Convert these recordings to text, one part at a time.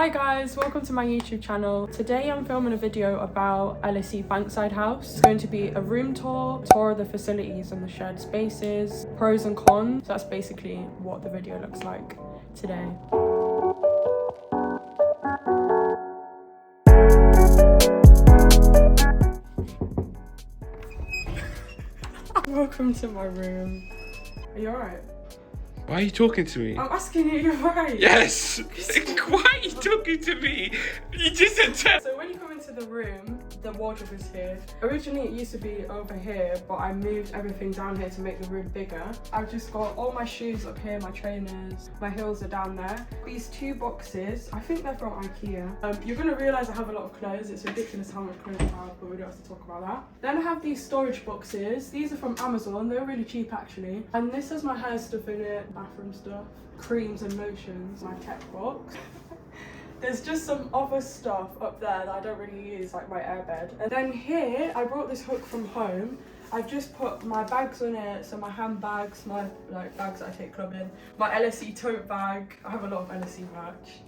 Hi guys, welcome to my YouTube channel. Today I'm filming a video about LSE Bankside House. It's going to be a room tour of the facilities and the shared spaces, pros and cons. So that's basically what the video looks like today. Welcome to my room. Are you alright? Why are you talking to me? I'm asking you, you're right. Yes! Why are you talking to me? You just said So when you come into the room, the wardrobe is here. Originally it used to be over here, but I moved everything down here to make the room bigger. I've just got all my shoes up here, my trainers, my heels are down there. These two boxes, I think they're from IKEA. You're gonna realise I have a lot of clothes. It's ridiculous how much clothes I have, but we don't have to talk about that. Then I have these storage boxes. These are from Amazon. They're really cheap actually. And this has my hair stuff in it, bathroom stuff, creams and lotions, my tech box. There's just some other stuff up there that I don't really use, like my airbed. And then here, I brought this hook from home. I've just put my bags on it, so my handbags, my bags that I take clubbing, my LSE tote bag. I have a lot of LSE merch.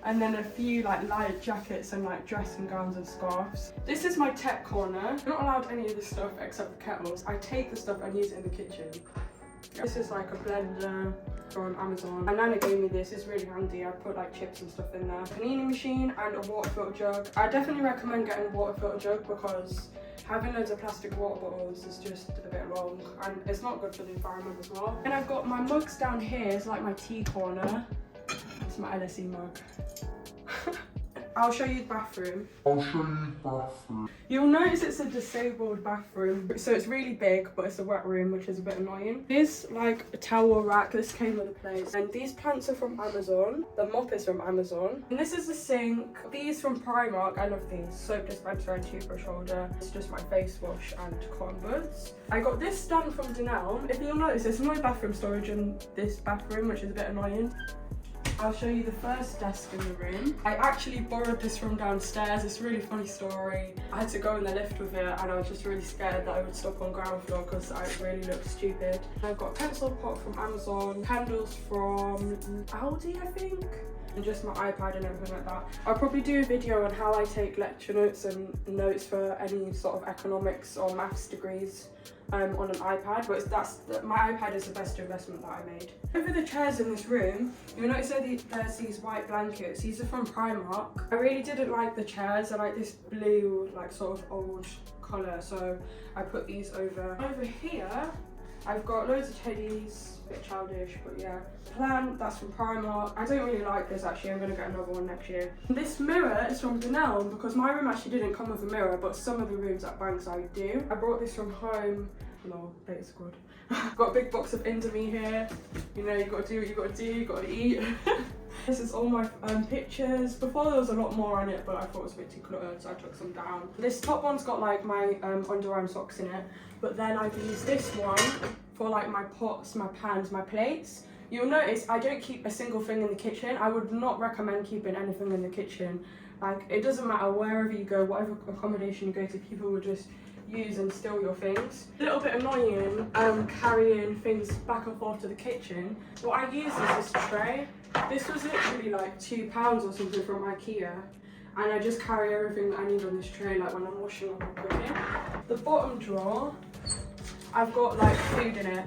And then a few light jackets and dressing gowns and scarves. This is my tech corner. I'm not allowed any of this stuff except for kettles. I take the stuff and use it in the kitchen. This is like a blender from Amazon. And Nana gave me this, it's really handy. I put chips and stuff in there. Panini machine and a water filter jug. I definitely recommend getting a water filter jug because having loads of plastic water bottles is just a bit long and it's not good for the environment as well. And I've got my mugs down here, it's like my tea corner. It's my LSE mug. I'll show you the bathroom. You'll notice it's a disabled bathroom. So it's really big, but it's a wet room, which is a bit annoying. There's a towel rack. This came with the place. And these plants are from Amazon. The mop is from Amazon. And this is the sink. These from Primark. I love these. Soap dispenser and toothbrush holder. It's just my face wash and cotton buds. I got this stand from Denel. If you'll notice, there's no bathroom storage in this bathroom, which is a bit annoying. I'll show you the first desk in the room. I actually borrowed this from downstairs. It's a really funny story. I had to go in the lift with it and I was just really scared that I would stop on ground floor because I really looked stupid. I've got a pencil pot from Amazon, candles from Aldi, I think, and just my iPad and everything like that. I'll probably do a video on how I take lecture notes and notes for any sort of economics or maths degrees on an iPad, but my iPad is the best investment that I made. Over the chairs in this room, you'll notice there's these white blankets. These are from Primark. I really didn't like the chairs. I like this blue, sort of old colour, so I put these over. Over here, I've got loads of teddies, a bit childish, but yeah. Plant, that's from Primark. I don't really like this actually, I'm gonna get another one next year. This mirror is from Denel because my room actually didn't come with a mirror, but some of the rooms at Bankside do. I brought this from home. No, it's good. Got a big box of Indomie here. You know, you gotta do what you gotta do, you gotta eat. This is all my pictures. Before there was a lot more on it, but I thought it was a bit too cluttered, so I took some down. This top one's got my underarm socks in it, but then I've used this one for my pots, my pans, my plates. You'll notice I don't keep a single thing in the kitchen. I would not recommend keeping anything in the kitchen. It doesn't matter wherever you go, whatever accommodation you go to, people will just use and steal your things. A little bit annoying carrying things back and forth to the kitchen. What I use is this tray. This was literally £2 or something from IKEA, and I just carry everything that I need on this tray when I'm washing up or cooking. The bottom drawer, I've got food in it.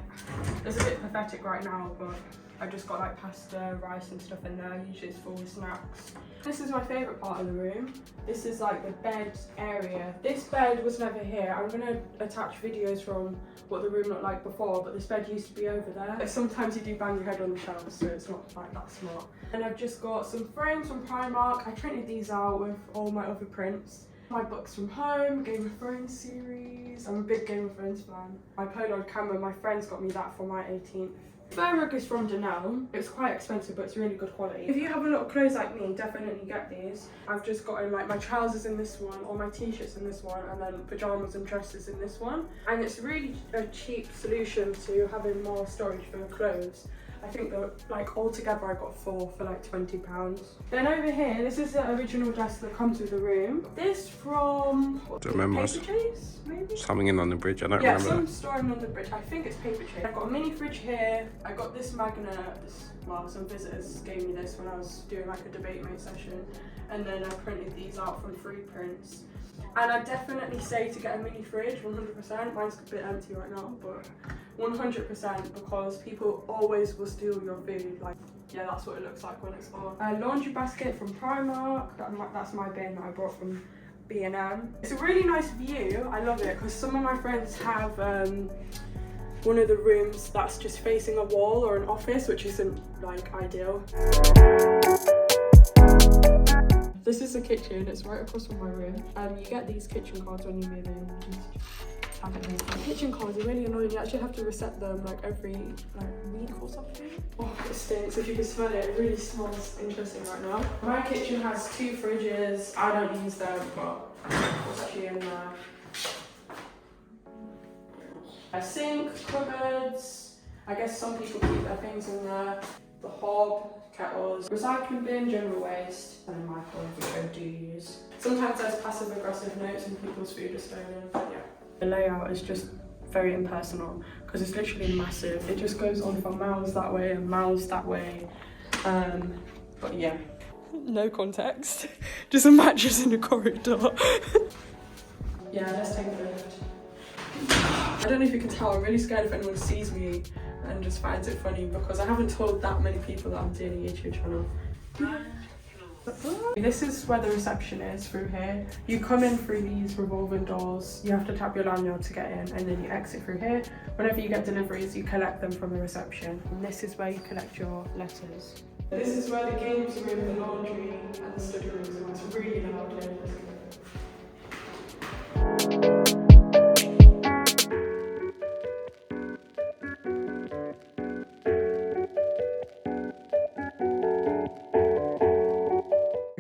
It's a bit pathetic right now, but I've just got pasta, rice and stuff in there. Usually it's full of snacks. This is my favourite part of the room. This is the bed area. This bed was never here. I'm gonna attach videos from what the room looked like before, but this bed used to be over there. Sometimes you do bang your head on the shelf, so it's not that smart. And I've just got some frames from Primark. I printed these out with all my other prints. My books from home, Game of Thrones series. I'm a big Game of Thrones fan. My Polaroid camera, my friends got me that for my 18th. Fur rug is from Denel. It's quite expensive, but it's really good quality. If you have a lot of clothes like me, definitely get these. I've just gotten my trousers in this one, or my t-shirts in this one, and then pyjamas and dresses in this one. And it's really a cheap solution to having more storage for your clothes. I think that like altogether I got 4 for like £20. Then over here, this is the original desk that comes with the room. This from Don't remember. Paper Chase, maybe? Something in London Bridge, I don't Yeah, remember some that. store in London Bridge. I think it's Paper Chase. I've got a mini fridge here. I got this magnet. Well, some visitors gave me this when I was doing like a debate mate session. And then I printed these out from free prints. And I definitely say to get a mini fridge, 100%. Mine's a bit empty right now, but 100% because people always will steal your food. Like, yeah, that's what it looks like when it's on. A laundry basket from Primark. That's my bin that I brought from B&M. It's a really nice view. I love it because some of my friends have one of the rooms that's just facing a wall or an office, which isn't like ideal. This is the kitchen, it's right across from my room. You get these kitchen cards when you move in. Have it here. Kitchen cards are really annoying. You actually have to reset them like every week or something. Oh, it stinks. If you can smell it, it really smells interesting right now. My kitchen has 2 fridges. I don't use them, but what's actually in there? A sink, cupboards. I guess some people keep their things in there. The hob, kettles, recycling bin, general waste, and then my phone, which I do use. Sometimes there's passive aggressive notes and people's food is stolen, but yeah. The layout is just very impersonal because it's literally massive. It just goes on for miles that way and miles that way. But yeah. No context, just a mattress in the corridor. Yeah, let's take a lift. I don't know if you can tell, I'm really scared if anyone sees me and just finds it funny because I haven't told that many people that I'm doing a YouTube channel. This is where the reception is through here. You come in through these revolving doors, you have to tap your lanyard to get in and then you exit through here. Whenever you get deliveries, you collect them from the reception. And this is where you collect your letters. This is where the games room, the laundry and the study rooms are. It's really loud here.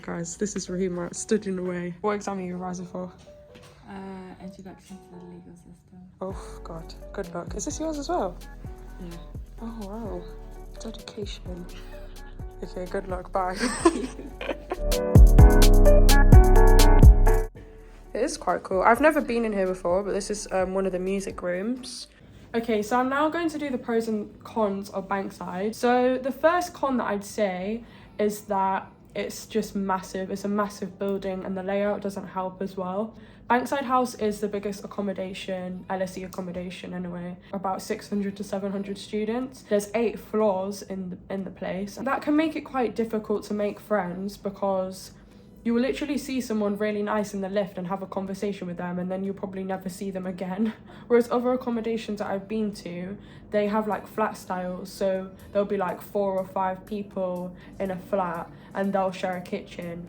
Guys, this is Rahima studying away. What exam are you revising for? Introduction to the legal system. Oh god, good luck. Is this yours as well? Yeah. Oh wow, dedication. Okay, good luck, bye. It is quite cool. I've never been in here before, but this is one of the music rooms. Okay, so I'm now going to do the pros and cons of Bankside. So the first con that I'd say is that it's just massive. It's a massive building and the layout doesn't help as well. Bankside House is the biggest accommodation, LSE accommodation anyway, about 600 to 700 students. There's 8 floors in the place. And that can make it quite difficult to make friends because you will literally see someone really nice in the lift and have a conversation with them and then you'll probably never see them again. Whereas other accommodations that I've been to, they have like flat styles. So there'll be like 4 or 5 people in a flat and they'll share a kitchen.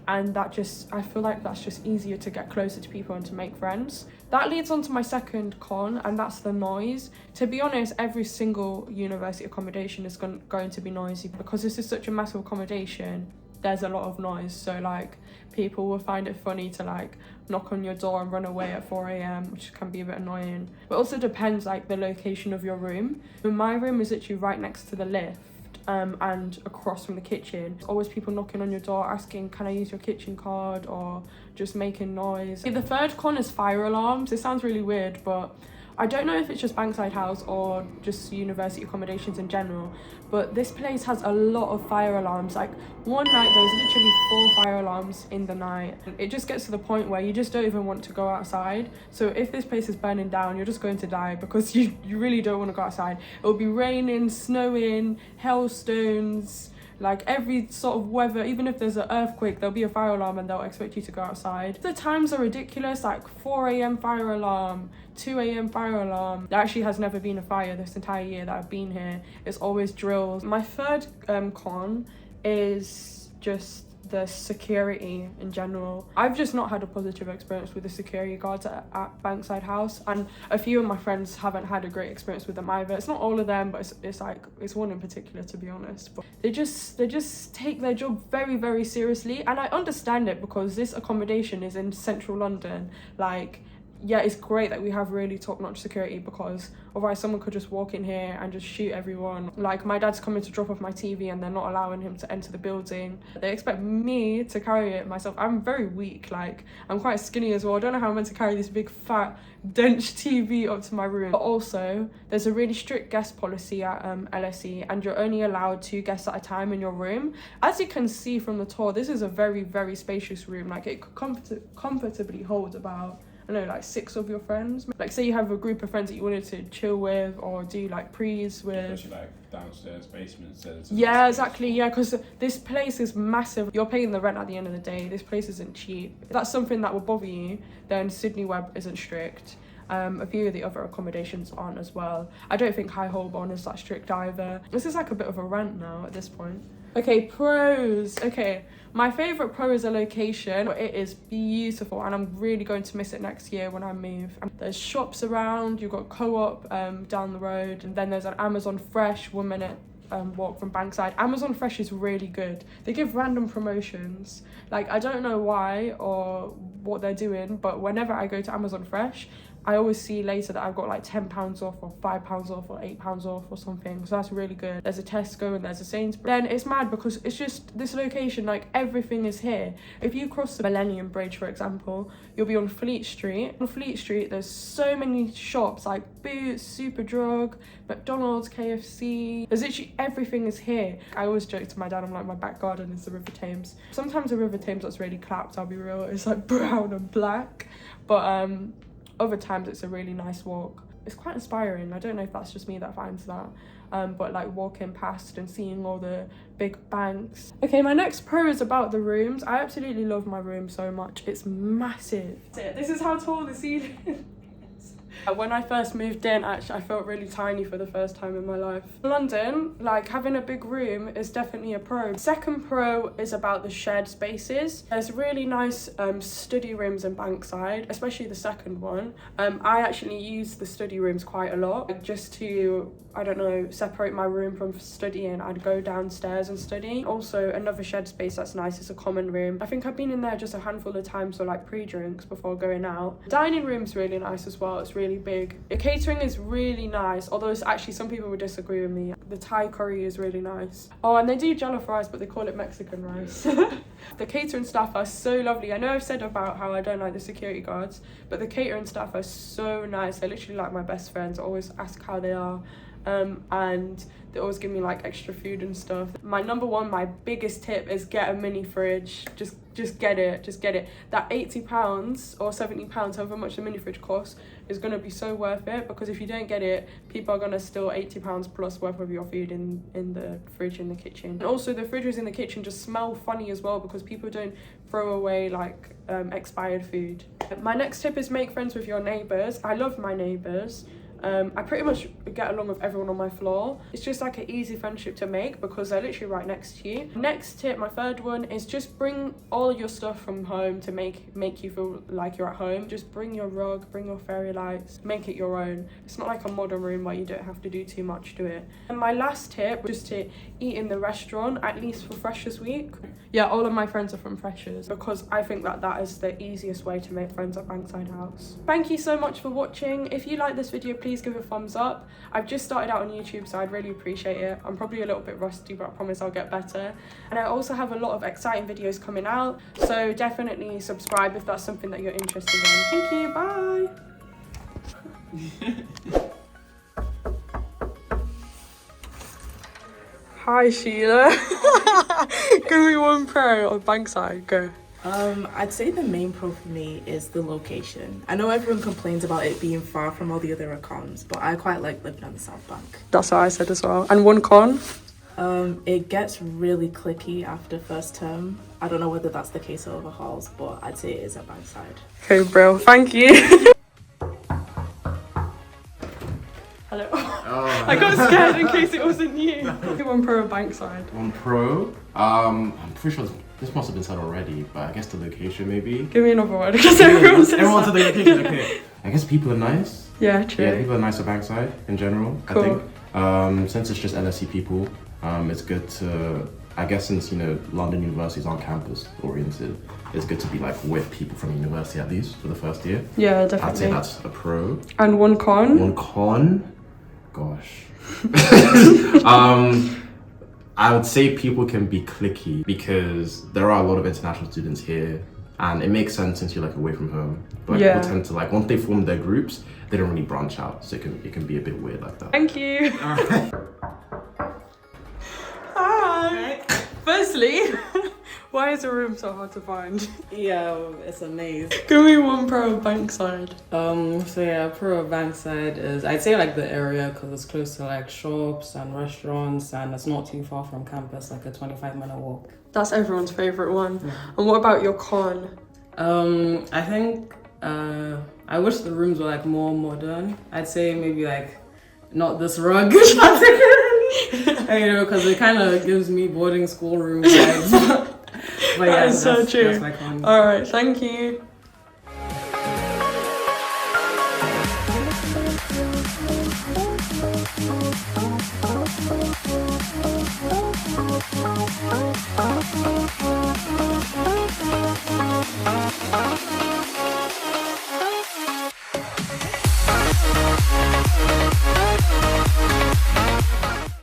And that just, I feel like that's just easier to get closer to people and to make friends. That leads on to my second con, and that's the noise. To be honest, every single university accommodation is going to be noisy because this is such a massive accommodation. There's a lot of noise, so like people will find it funny to like knock on your door and run away at 4 AM, which can be a bit annoying. But also depends like the location of your room. So my room is literally right next to the lift and across from the kitchen. There's always people knocking on your door asking, can I use your kitchen card, or just making noise. The third con is fire alarms. It sounds really weird, but I don't know if it's just Bankside House or just university accommodations in general, but this place has a lot of fire alarms. Like one night there was literally 4 fire alarms in the night. It just gets to the point where you just don't even want to go outside. So if this place is burning down, you're just going to die because you really don't want to go outside. It'll be raining, snowing, hailstones, like every sort of weather. Even if there's an earthquake, there'll be a fire alarm and they'll expect you to go outside. The times are ridiculous, like 4 AM fire alarm, 2 AM fire alarm. There actually has never been a fire this entire year that I've been here. It's always drills. My third con is just the security in general. I've just not had a positive experience with the security guards at Bankside House, and a few of my friends haven't had a great experience with them either. It's not all of them, but it's one in particular, to be honest. But they just take their job very, very seriously, and I understand it because this accommodation is in central London. Like yeah, it's great that we have really top-notch security, because otherwise someone could just walk in here and just shoot everyone. Like, my dad's coming to drop off my TV and they're not allowing him to enter the building. They expect me to carry it myself. I'm very weak, like, I'm quite skinny as well. I don't know how I'm meant to carry this big, fat, dense TV up to my room. But also, there's a really strict guest policy at LSE, and you're only allowed 2 guests at a time in your room. As you can see from the tour, this is a very, very spacious room. Like, it could comfortably hold about, I don't know, like 6 of your friends. Like, say you have a group of friends that you wanted to chill with or do like prees with. Especially like downstairs, basements. Yeah, exactly. Yeah, because this place is massive. You're paying the rent at the end of the day. This place isn't cheap. If that's something that will bother you, then Sydney Web isn't strict. A few of the other accommodations aren't as well. I don't think High Holborn is that strict either. This is like a bit of a rant now at this point. Okay, pros. Okay, my favourite pro is a location. It is beautiful and I'm really going to miss it next year when I move. There's shops around, you've got Co-op down the road, and then there's an Amazon Fresh 1 minute walk from Bankside. Amazon Fresh is really good. They give random promotions. Like, I don't know why or what they're doing, but whenever I go to Amazon Fresh, I always see later that I've got like £10 off or £5 off or £8 off or something, so that's really good. There's a Tesco and there's a Sainsbury's. Then it's mad because it's just this location, like everything is here. If you cross the Millennium Bridge, for example, you'll be on Fleet Street. On Fleet Street, there's so many shops like Boots, Superdrug, McDonald's, KFC. There's literally everything is here. I always joke to my dad, I'm like, my back garden is the River Thames. Sometimes the River Thames that's really clapped, I'll be real, it's like brown and black, but other times it's a really nice walk. It's quite inspiring. I don't know if that's just me that finds that, but like walking past and seeing all the big banks. Okay, my next pro is about the rooms. I absolutely love my room so much. It's massive. This is how tall the ceiling is. When I first moved in, actually, I felt really tiny for the first time in my life. In London, like, having a big room is definitely a pro. Second pro is about the shared spaces. There's really nice study rooms in Bankside, especially the second one. I actually use the study rooms quite a lot, just to, I don't know, separate my room from studying. I'd go downstairs and study. Also, another shared space that's nice is a common room. I think I've been in there just a handful of times, so like pre-drinks before going out. Dining room's really nice as well. It's really big. The catering is really nice, although it's actually, some people would disagree with me. The Thai curry is really nice. Oh, and they do jollof rice, but they call it Mexican rice. The catering staff are so lovely. I know I've said about how I don't like the security guards, but the catering staff are so nice. They're literally like my best friends. I always ask how they are. And they always give me like extra food and stuff. My number one, my biggest tip is get a mini fridge. Just get it. That £80 or £70, however much the mini fridge costs, is going to be so worth it, because if you don't get it, people are going to steal £80 plus worth of your food in the fridge in the kitchen. And also the fridges in the kitchen just smell funny as well, because people don't throw away like expired food. My next tip is make friends with your neighbours. I love my neighbours. I pretty much get along with everyone on my floor. It's just like an easy friendship to make because they're literally right next to you. Next tip, my third one, is just bring all your stuff from home to make you feel like you're at home. Just bring your rug, bring your fairy lights, make it your own. It's not like a modern room where you don't have to do too much to it. And my last tip, just to eat in the restaurant, at least for Freshers Week. Yeah, all of my friends are from Freshers, because I think that is the easiest way to make friends at Bankside House. Thank you so much for watching. If you like this video, please give it a thumbs up. I've just started out on YouTube, so I'd really appreciate it. I'm probably a little bit rusty, but I promise I'll get better. And I also have a lot of exciting videos coming out, so definitely subscribe if that's something that you're interested in. Thank you, bye. Hi Sheila. Give me one pro on Bankside, go. I'd say the main pro for me is the location. I know everyone complains about it being far from all the other accoms, but I quite like living on the South Bank. That's what I said as well. And one con? It gets really cliquey after first term. I don't know whether that's the case at other halls, but I'd say it is at Bankside. Okay, bro, thank you. Hello. Oh. I got scared in case it wasn't you. One pro on Bankside. One pro? I'm pretty sure this must have been said already, but I guess the location maybe. Give me another word, because everyone says everyone said the location, okay. I guess people are nice. Yeah, true. Yeah, people are nice at Bankside in general, cool. I think. Since it's just LSE people, it's good to I guess since, London universities aren't campus oriented, it's good to be like with people from university at least for the first year. Yeah, I'd say definitely. that's a pro. And one con? One con? Gosh. I would say people can be cliquey because there are a lot of international students here, and it makes sense since you're like away from home. But Yeah. people tend to like, once they form their groups, they don't really branch out, so it can be a bit weird like that. Thank you. Hi. Firstly, why is the room so hard to find? Yeah, it's a maze. Give me one pro of Bankside. So yeah, pro of Bankside is, I'd say like the area because it's close to like shops and restaurants and it's not too far from campus, like a 25-minute walk. That's everyone's favourite one. And what about your con? I think I wish the rooms were like more modern. I'd say maybe like not this rug particularly, because it kind of gives me boarding school room vibes. But That is so true. That's my con. Alright, thank you.